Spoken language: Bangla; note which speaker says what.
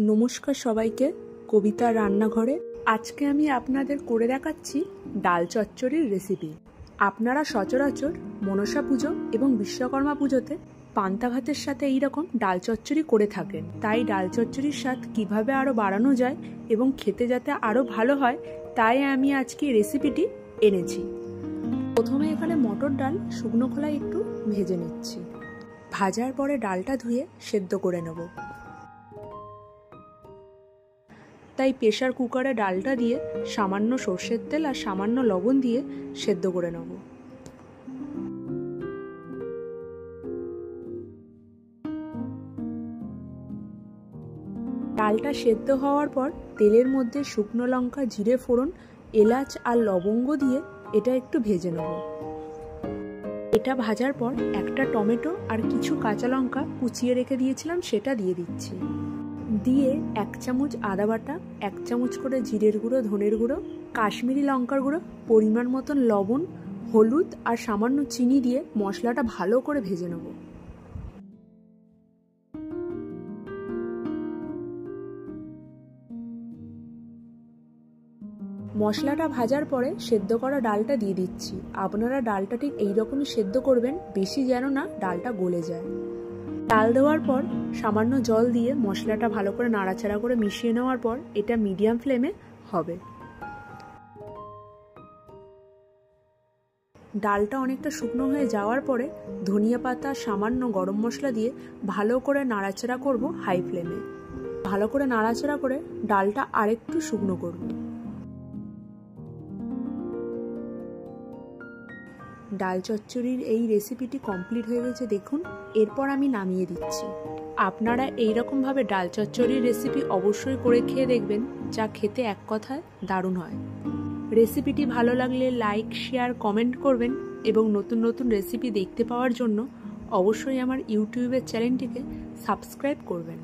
Speaker 1: নমস্কার সবাইকে, কবিতা রান্নাঘরে। আজকে আমি আপনাদের করে দেখাচ্ছি ডাল চচ্চড়ির রেসিপি। আপনারা সচরাচর মনসা পুজো এবং বিশ্বকর্মা পুজোতে পান্তা ভাতের সাথে এইরকম ডাল চচ্চড়ি করে থাকেন। তাই ডাল চচ্চড়ির স্বাদ কিভাবে আরও বাড়ানো যায় এবং খেতে যাতে আরও ভালো হয়, তাই আমি আজকে রেসিপিটি এনেছি। প্রথমে এখানে মটর ডাল শুকনো খোলায় একটু ভেজে নিচ্ছি। ভাজার পরে ডালটা ধুয়ে সেদ্ধ করে নেব। তাই প্রেসার কুকারে ডালটা দিয়ে সামান্য সর্ষের তেল আর সামান্য লবণ দিয়ে সেদ্ধ করে নেব। ডালটা সেদ্ধ হওয়ার পর তেলের মধ্যে শুকনো লঙ্কা, জিরে ফোড়ন, এলাচ আর লবঙ্গ দিয়ে এটা একটু ভেজে নেব। এটা ভাজার পর একটা টমেটো আর কিছু কাঁচা লঙ্কা কুচিয়ে রেখে দিয়েছিলাম সেটা দিয়ে দিচ্ছি। দিয়ে 1 চামচ আদা বাটা, 1 চামচ করে জিরের গুঁড়ো, ধনের গুঁড়ো, কাশ্মীরি লঙ্কার গুঁড়ো, পরিমাণ মতন লবণ, হলুদ আর সামান্য চিনি দিয়ে মশলাটা ভালো করে ভেজে নেব। মশলাটা ভাজার পরে সেদ্ধ করা ডালটা দিয়ে দিচ্ছি। আপনারা ডালটা ঠিক এইরকমই সেদ্ধ করবেন, বেশি যেন না ডালটা গলে যায়। ডাল দেওয়ার পর সামান্য জল দিয়ে মশলাটা ভালো করে নাড়াচাড়া করে মিশিয়ে নেওয়ার পর এটা মিডিয়াম ফ্লেমে হবে। ডালটা অনেকটা শুকনো হয়ে যাওয়ার পরে ধনিয়া পাতা, সামান্য গরম মশলা দিয়ে ভালো করে নাড়াচাড়া করব হাই ফ্লেমে। ভালো করে নাড়াচাড়া করে ডালটা আরেকটু শুকনো করব। ডাল চচ্চড়ির এই রেসিপিটি কমপ্লিট হয়ে গেছে দেখুন। এরপর আমি নামিয়ে দিচ্ছি। আপনারা এইরকমভাবে ডাল চচ্চড়ির রেসিপি অবশ্যই করে খেয়ে দেখবেন, যা খেতে এক কথায় দারুণ হয়। রেসিপিটি ভালো লাগলে লাইক, শেয়ার, কমেন্ট করবেন এবং নতুন নতুন রেসিপি দেখতে পাওয়ার জন্য অবশ্যই আমার ইউটিউবের চ্যানেলটিকে সাবস্ক্রাইব করবেন।